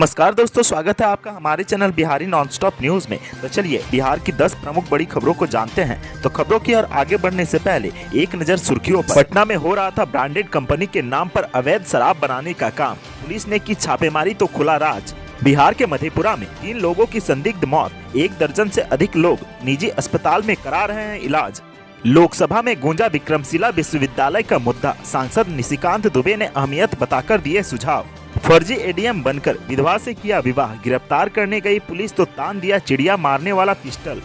नमस्कार दोस्तों, स्वागत है आपका हमारे चैनल बिहारी नॉनस्टॉप न्यूज में। तो चलिए बिहार की 10 प्रमुख बड़ी खबरों को जानते हैं। तो खबरों की ओर आगे बढ़ने से पहले एक नजर सुर्खियों पर। पटना में हो रहा था ब्रांडेड कंपनी के नाम पर अवैध शराब बनाने का काम। पुलिस ने की छापेमारी तो खुला राज। बिहार के मधेपुरा में 3 लोगों की संदिग्ध मौत। 1 दर्जन से अधिक लोग निजी अस्पताल में करा रहे हैं इलाज। लोकसभा में गूंजा विक्रमशिला विश्वविद्यालय का मुद्दा। सांसद निशिकांत दुबे ने अहमियत बताकर दिए सुझाव। फर्जी एडीएम बनकर विधवा से किया विवाह। गिरफ्तार करने गई पुलिस तो तान दिया चिड़िया मारने वाला पिस्टल।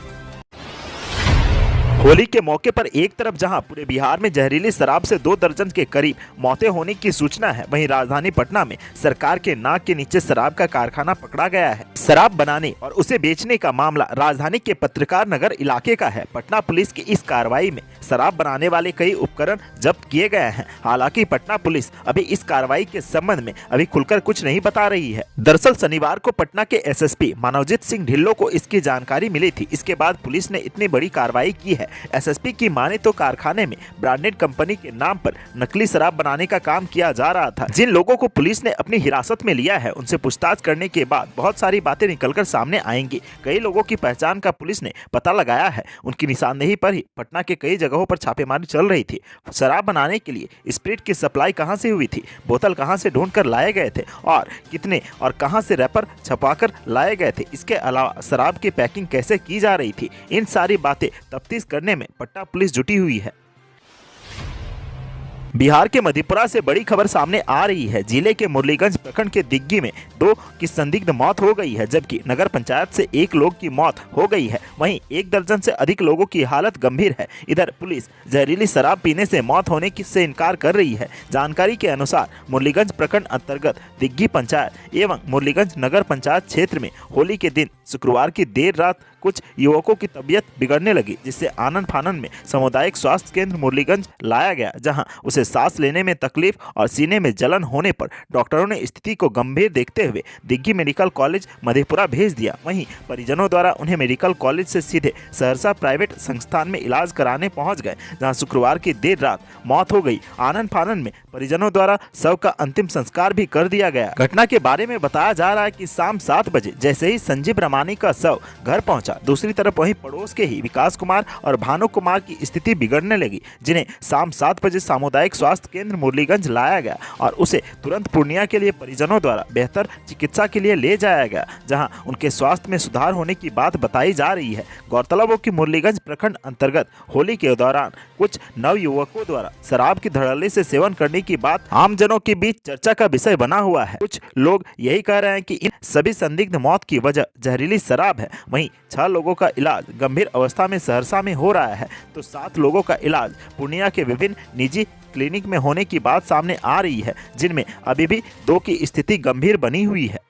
होली के मौके पर एक तरफ जहां पूरे बिहार में जहरीली शराब से 2 दर्जन के करीब मौतें होने की सूचना है, वहीं राजधानी पटना में सरकार के नाक के नीचे शराब का कारखाना पकड़ा गया है। शराब बनाने और उसे बेचने का मामला राजधानी के पत्रकार नगर इलाके का है। पटना पुलिस की इस कार्रवाई में शराब बनाने वाले कई उपकरण जब्त किए गए हैं। हालांकि पटना पुलिस अभी इस कार्रवाई के संबंध में अभी खुलकर कुछ नहीं बता रही है। दरअसल शनिवार को पटना के एसएसपी मानवजीत सिंह ढिल्लों को इसकी जानकारी मिली थी। इसके बाद पुलिस ने इतनी बड़ी कार्रवाई की है। एसएसपी की माने तो कारखाने में ब्रांडेड कंपनी के नाम पर नकली शराब बनाने का काम किया जा रहा था। जिन लोगों को पुलिस ने अपनी हिरासत में लिया है, उनसे पूछताछ करने के बाद बहुत सारी बातें निकलकर सामने आएंगी। कई लोगों की पहचान का पुलिस ने पता लगाया है। उनकी निशानदेही पर ही पटना के कई जगहों पर छापेमारी चल रही थी। शराब बनाने के लिए स्प्रिट की सप्लाई कहां से हुई थी, बोतल कहां से ढूंढ कर लाए गए थे और कितने और कहां से रैपर छपाकर लाए गए थे, इसके अलावा शराब की पैकिंग कैसे की जा रही थी, इन सारी बातें तफ्तीश करने में पटना पुलिस जुटी हुई है। बिहार के मधेपुरा से बड़ी खबर सामने आ रही है। जिले के मुरलीगंज प्रखंड के दिग्गी में 2 की संदिग्ध मौत हो गई है, जबकि नगर पंचायत से 1 लोग की मौत हो गई है। वहीं 1 दर्जन से अधिक लोगों की हालत गंभीर है। इधर पुलिस जहरीली शराब पीने से मौत होने से इनकार कर रही है। जानकारी के अनुसार मुरलीगंज प्रखंड अंतर्गत दिग्गी पंचायत एवं मुरलीगंज नगर पंचायत क्षेत्र में होली के दिन शुक्रवार की देर रात कुछ युवकों की तबीयत बिगड़ने लगी, जिससे आनन फानन में सामुदायिक स्वास्थ्य केंद्र मुरलीगंज लाया गया, जहां उसे सांस लेने में तकलीफ और सीने में जलन होने पर डॉक्टरों ने स्थिति को गंभीर देखते हुए दिग्गी मेडिकल कॉलेज मधेपुरा भेज दिया। वहीं परिजनों द्वारा उन्हें मेडिकल कॉलेज से सीधे सहरसा प्राइवेट संस्थान में इलाज कराने पहुंच गए, जहां शुक्रवार की देर रात मौत हो गई। आनन फानन में परिजनों द्वारा शव का अंतिम संस्कार भी कर दिया गया। घटना के बारे में बताया जा रहा है कि शाम 7 बजे जैसे ही संजीव रमानी का शव घर पहुंचा, दूसरी तरफ वहीं पड़ोस के ही विकास कुमार और भानु कुमार की स्थिति बिगड़ने लगी, जिन्हें शाम 7 बजे सामुदायिक स्वास्थ्य केंद्र मुरलीगंज लाया गया और उसे तुरंत पूर्णिया के लिए परिजनों द्वारा बेहतर चिकित्सा के लिए ले जाया गया, जहां उनके स्वास्थ्य में सुधार होने की बात बताई जा रही है। गौरतलब हो कि मुरलीगंज प्रखंड अंतर्गत होली के दौरान कुछ नवयुवकों द्वारा शराब की धड़ल्ले से सेवन करने की बात आमजनों के बीच चर्चा का विषय बना हुआ है। कुछ लोग यही कह रहे हैं कि इन सभी संदिग्ध मौत की वजह जहरीली शराब है। वहीं 6 लोगों का इलाज गंभीर अवस्था में सहरसा में हो रहा है, तो 7 लोगों का इलाज पूर्णिया के विभिन्न निजी क्लिनिक में होने की बात सामने आ रही है, जिनमें अभी भी 2 की स्थिति गंभीर बनी हुई है।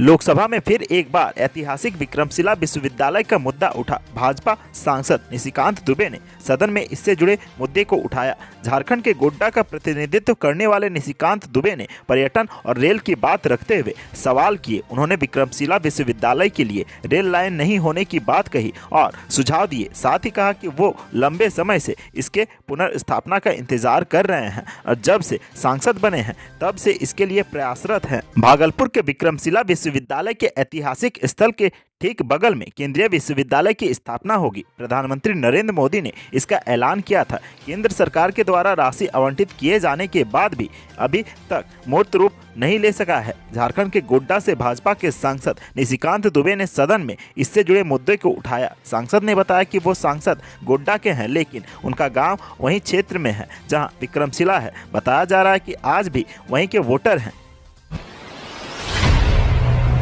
लोकसभा में फिर एक बार ऐतिहासिक विक्रमशिला विश्वविद्यालय का मुद्दा उठा। भाजपा सांसद निशिकांत दुबे ने सदन में इससे जुड़े मुद्दे को उठाया। झारखंड के गोड्डा का प्रतिनिधित्व करने वाले निशिकांत दुबे ने पर्यटन और रेल की बात रखते हुए सवाल किए। उन्होंने विक्रमशिला विश्वविद्यालय के लिए रेल लाइन नहीं होने की बात कही और सुझाव दिए। साथ ही कहा कि वो लंबे समय से इसके पुनर्स्थापना का इंतजार कर रहे हैं और जब से सांसद बने हैं तब से इसके लिए प्रयासरत हैं। भागलपुर के विक्रमशिला विश्वविद्यालय के ऐतिहासिक स्थल के ठीक बगल में केंद्रीय विश्वविद्यालय की स्थापना होगी। प्रधानमंत्री नरेंद्र मोदी ने इसका ऐलान किया था। केंद्र सरकार के द्वारा राशि आवंटित किए जाने के बाद भी अभी तक मूर्त रूप नहीं ले सका है। झारखंड के गोड्डा से भाजपा के सांसद निशिकांत दुबे ने सदन में इससे जुड़े मुद्दे को उठाया। सांसद ने बताया कि वो सांसद गोड्डा के हैं, लेकिन उनका गाँव वही क्षेत्र में है जहाँ विक्रमशिला है। बताया जा रहा है कि आज भी वहीं के वोटर हैं।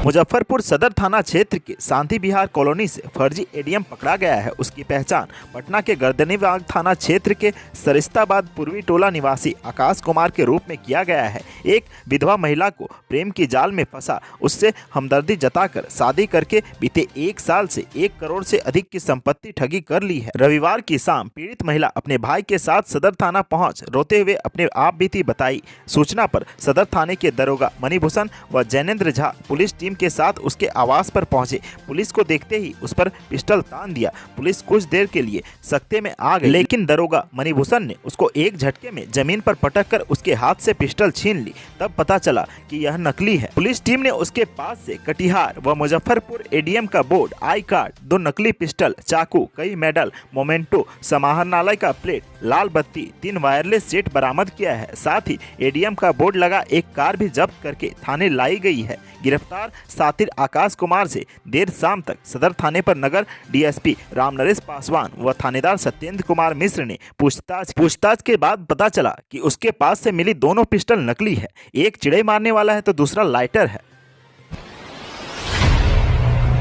मुजफ्फरपुर सदर थाना क्षेत्र के शांति विहार कॉलोनी से फर्जी एडीएम पकड़ा गया है। उसकी पहचान पटना के गर्दनीबाग थाना क्षेत्र के सरिस्ताबाद पूर्वी टोला निवासी आकाश कुमार के रूप में किया गया है। एक विधवा महिला को प्रेम की जाल में फंसा उससे हमदर्दी जताकर शादी करके बीते 1 साल से 1 करोड़ से अधिक की संपत्ति ठगी कर ली है। रविवार की शाम पीड़ित महिला अपने भाई के साथ सदर थाना पहुंच रोते हुए अपने आप बीती बताई। सूचना पर सदर थाने के दरोगा मणिभूषण व Jainendra Jha police team team के साथ उसके आवास पर पहुंचे। पुलिस को देखते ही उस पर पिस्टल तान दिया। पुलिस कुछ देर के लिए सकते में आ गई, लेकिन दरोगा मणिभूषण ने उसको एक झटके में जमीन पर पटक कर उसके हाथ से पिस्टल छीन ली। तब पता चला कि यह नकली है। पुलिस टीम ने उसके पास से कटिहार व मुजफ्फरपुर एडीएम का बोर्ड, आई कार्ड, 2 नकली पिस्टल, चाकू, कई मेडल, मोमेंटो, समाहरणालय का प्लेट, लाल बत्ती, 3 वायरलेस सेट बरामद किया है। साथ ही एडीएम का बोर्ड लगा एक कार भी जब्त करके थाने लाई गई है। गिरफ्तार सातिर आकाश कुमार से देर शाम तक सदर थाने पर नगर डीएसपी रामनरेश पासवान व थानेदार सत्येंद्र कुमार मिश्र ने पूछताछ के बाद पता चला कि उसके पास से मिली दोनों पिस्टल नकली है। एक चिड़ै मारने वाला है तो दूसरा लाइटर है।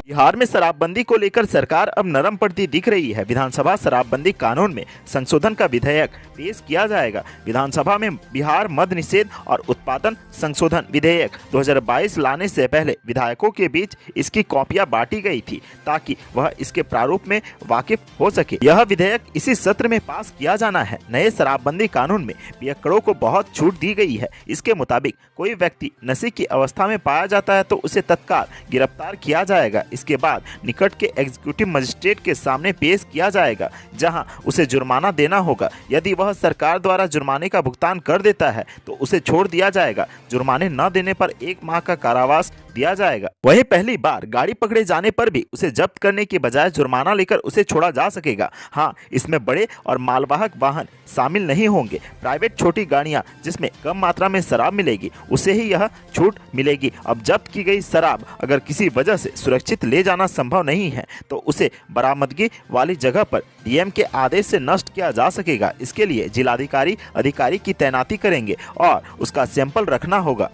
बिहार में शराबबंदी को लेकर सरकार अब नरम पड़ती दिख रही है। विधानसभा शराबबंदी कानून में संशोधन का विधेयक पेश किया जाएगा। विधानसभा में बिहार मद निषेध और उत्पादन संशोधन विधेयक 2022 लाने से पहले विधायकों के बीच इसकी कॉपियां बांटी गई थी ताकि वह इसके प्रारूप में वाकिफ हो सके। यह विधेयक इसी सत्र में पास किया जाना है। नए शराबबंदी कानून में पियक्कड़ों को बहुत छूट दी गई है। इसके मुताबिक कोई व्यक्ति नशे की अवस्था में पाया जाता है तो उसे तत्काल गिरफ्तार किया जाएगा। इसके बाद निकट के एग्जीक्यूटिव मजिस्ट्रेट के सामने पेश किया जाएगा, जहां उसे जुर्माना देना होगा। यदि वह सरकार द्वारा जुर्माने का भुगतान कर देता है तो उसे छोड़ दिया जाएगा। जुर्माने न देने पर 1 माह का कारावास दिया जाएगा। वहीं पहली बार गाड़ी पकड़े जाने पर भी उसे जब्त करने के बजाय जुर्माना लेकर उसे छोड़ा जा सकेगा। हाँ, इसमें बड़े और मालवाहक वाहन शामिल नहीं होंगे। प्राइवेट छोटी गाड़ियां जिसमें कम मात्रा में शराब मिलेगी उसे ही यह छूट मिलेगी। अब जब्त की गई शराब अगर किसी वजह से सुरक्षित ले जाना संभव नहीं है तो उसे बरामदगी वाली जगह पर डीएम के आदेश से नष्ट किया जा सकेगा। इसके लिए जिलाधिकारी अधिकारी की तैनाती करेंगे और उसका सैंपल रखना होगा।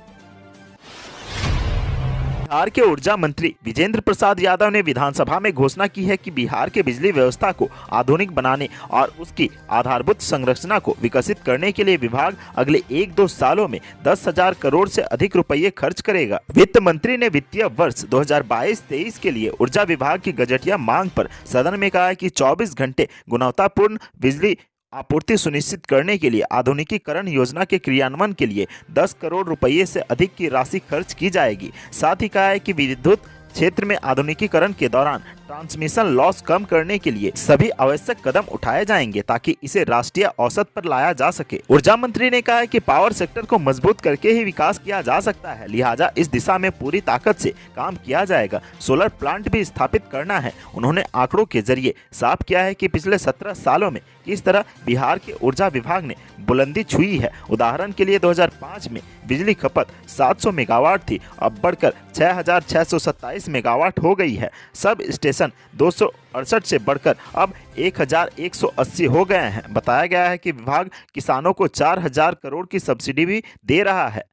बिहार के ऊर्जा मंत्री विजेंद्र प्रसाद यादव ने विधानसभा में घोषणा की है कि बिहार के बिजली व्यवस्था को आधुनिक बनाने और उसकी आधारभूत संरचना को विकसित करने के लिए विभाग अगले 1-2 सालों में 10,000 करोड़ से अधिक रुपये खर्च करेगा। वित्त मंत्री ने वित्तीय वर्ष 2022-23 के लिए ऊर्जा विभाग की गजटिया मांग पर सदन में कहा कि 24 घंटे गुणवत्तापूर्ण बिजली आपूर्ति सुनिश्चित करने के लिए आधुनिकीकरण योजना के क्रियान्वयन के लिए 10 करोड़ रुपये से अधिक की राशि खर्च की जाएगी। साथ ही कहा है कि विद्युत क्षेत्र में आधुनिकीकरण के दौरान ट्रांसमिशन लॉस कम करने के लिए सभी आवश्यक कदम उठाए जाएंगे ताकि इसे राष्ट्रीय औसत पर लाया जा सके। ऊर्जा मंत्री ने कहा है कि पावर सेक्टर को मजबूत करके ही विकास किया जा सकता है, लिहाजा इस दिशा में पूरी ताकत से काम किया जाएगा। सोलर प्लांट भी स्थापित करना है। उन्होंने आंकड़ों के जरिए साफ किया है कि पिछले 17 सालों में किस तरह बिहार के ऊर्जा विभाग ने बुलंदी छुई है। उदाहरण के लिए 2005 में बिजली खपत 700 मेगावाट थी, अब बढ़कर 6,627 मेगावाट हो गई है। सब स्टेशन 268 से बढ़कर अब 1,180 हो गए हैं। बताया गया है कि विभाग किसानों को 4,000 करोड़ की सब्सिडी भी दे रहा है।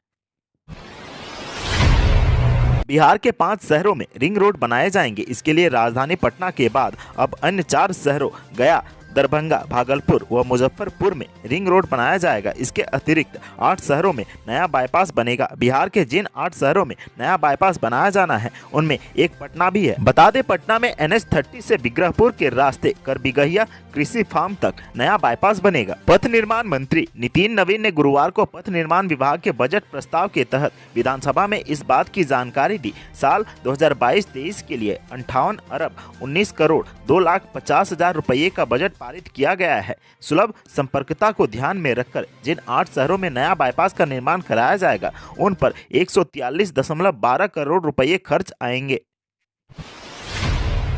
बिहार के 5 शहरों में रिंग रोड बनाए जाएंगे। इसके लिए राजधानी पटना के बाद अब अन्य 4 शहरों गया, दरभंगा, भागलपुर व मुजफ्फरपुर में रिंग रोड बनाया जाएगा। इसके अतिरिक्त 8 शहरों में नया बाईपास बनेगा। बिहार के जिन 8 शहरों में नया बाईपास बनाया जाना है उनमें एक पटना भी है। बता दें, पटना में NH-30 से बिग्रहपुर के रास्ते करबिगहिया कृषि फार्म तक नया बाईपास बनेगा। पथ निर्माण मंत्री नितिन नवीन ने गुरुवार को पथ निर्माण विभाग के बजट प्रस्ताव के तहत विधानसभा में इस बात की जानकारी दी। साल 2022-23 के लिए 58 अरब 19 करोड़ 2,50,000 रुपये का बजट पारित किया गया है। सुलभ संपर्कता को ध्यान में रखकर जिन 8 शहरों में नया बाईपास का निर्माण कराया जाएगा उन पर 143.12 करोड़ रुपये खर्च आएंगे।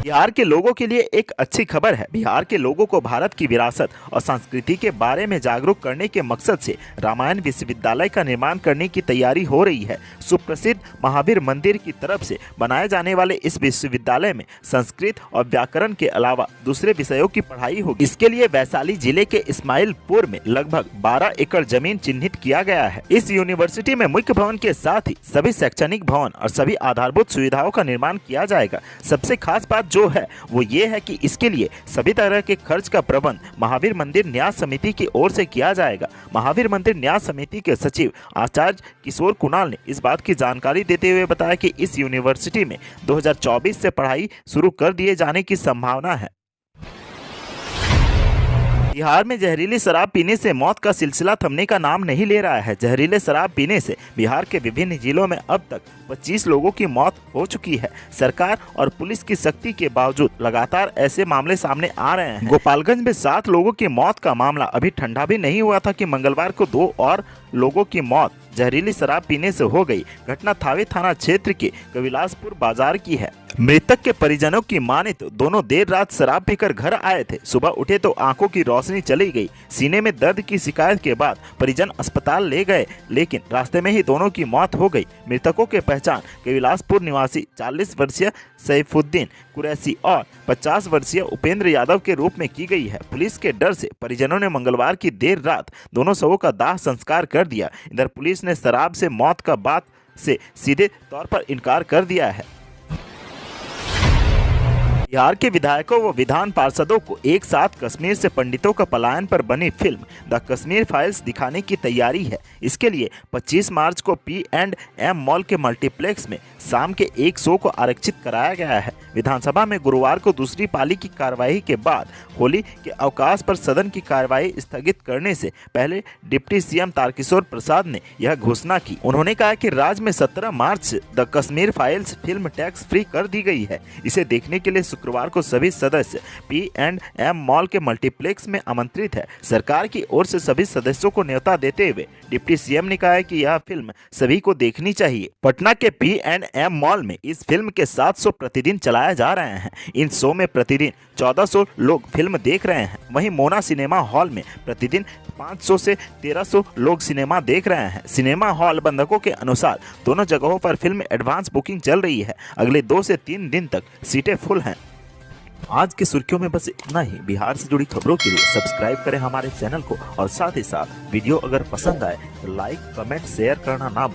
बिहार के लोगों के लिए एक अच्छी खबर है। बिहार के लोगों को भारत की विरासत और संस्कृति के बारे में जागरूक करने के मकसद से रामायण विश्वविद्यालय का निर्माण करने की तैयारी हो रही है। सुप्रसिद्ध महावीर मंदिर की तरफ से बनाए जाने वाले इस विश्वविद्यालय में संस्कृत और व्याकरण के अलावा दूसरे विषयों की पढ़ाई होगी। इसके लिए वैशाली जिले के इस्माइलपुर में लगभग 12 एकड़ जमीन चिन्हित किया गया है। इस यूनिवर्सिटी में मुख्य भवन के साथ ही सभी शैक्षणिक भवन और सभी आधारभूत सुविधाओं का निर्माण किया जाएगा। सबसे खास बात जो है वो ये है कि इसके लिए सभी तरह के खर्च का प्रबंध महावीर मंदिर न्यास समिति की ओर से किया जाएगा। महावीर मंदिर न्यास समिति के सचिव आचार्य किशोर कुणाल ने इस बात की जानकारी देते हुए बताया कि इस यूनिवर्सिटी में 2024 से पढ़ाई शुरू कर दिए जाने की संभावना है। बिहार में जहरीली शराब पीने से मौत का सिलसिला थमने का नाम नहीं ले रहा है। जहरीले शराब पीने से बिहार के विभिन्न जिलों में अब तक 25 लोगों की मौत हो चुकी है। सरकार और पुलिस की सख्ती के बावजूद लगातार ऐसे मामले सामने आ रहे हैं। गोपालगंज में 7 लोगों की मौत का मामला अभी ठंडा भी नहीं हुआ था कि मंगलवार को 2 और लोगों की मौत जहरीली शराब पीने से हो गई। घटना थावे थाना क्षेत्र के कविलासपुर बाजार की है। मृतक के परिजनों की माने तो दोनों देर रात शराब पीकर घर आए थे। सुबह उठे तो आंखों की रोशनी चली गई। सीने में दर्द की शिकायत के बाद परिजन अस्पताल ले गए, लेकिन रास्ते में ही दोनों की मौत हो गई। मृतकों की पहचान कविलासपुर निवासी 40 वर्षीय सैफुद्दीन कुरैशी और 50 वर्षीय उपेंद्र यादव के रूप में की गई है। पुलिस के डर से परिजनों ने मंगलवार की देर रात दोनों शवों का दाह संस्कार कर दिया। इधर पुलिस ने शराब से मौत का बात से सीधे तौर पर इनकार कर दिया है। बिहार के विधायकों व विधान पार्षदों को एक साथ कश्मीर से पंडितों का पलायन पर बनी फिल्म द कश्मीर फाइल्स दिखाने की तैयारी है। इसके लिए 25 मार्च को P&M मॉल के मल्टीप्लेक्स में शाम के एक शो को आरक्षित कराया गया है। विधानसभा में गुरुवार को दूसरी पाली की कार्यवाही के बाद होली के अवकाश पर सदन की कार्यवाही स्थगित करने से पहले डिप्टी सीएम तारकिशोर प्रसाद ने यह घोषणा की। उन्होंने कहा कि राज्य में 17 मार्च से the Kashmir files film tax free कर दी गई है। इसे देखने के लिए शुक्रवार को सभी सदस्य P&M मॉल के मल्टीप्लेक्स में आमंत्रित है। सरकार की ओर से सभी सदस्यों को न्योता देते हुए डिप्टी सीएम ने कहा है कि यह फिल्म सभी को देखनी चाहिए। पटना के P&M मॉल में इस फिल्म के 7 शो प्रतिदिन चलाए जा रहे हैं। इन शो में प्रतिदिन 1400 लोग फिल्म देख रहे हैं। वहीं मोना सिनेमा हॉल में प्रतिदिन 500 से 1300 लोग सिनेमा देख रहे हैं। सिनेमा हॉल बंधकों के अनुसार दोनों जगहों पर फिल्म एडवांस बुकिंग चल रही है। अगले 2 से 3 दिन तक सीटें फुल हैं। आज की सुर्खियों में बस इतना ही। बिहार से जुड़ी खबरों के लिए सब्सक्राइब करें हमारे चैनल को और साथ ही साथ वीडियो अगर पसंद आए तो लाइक, कमेंट, शेयर करना ना भूलें।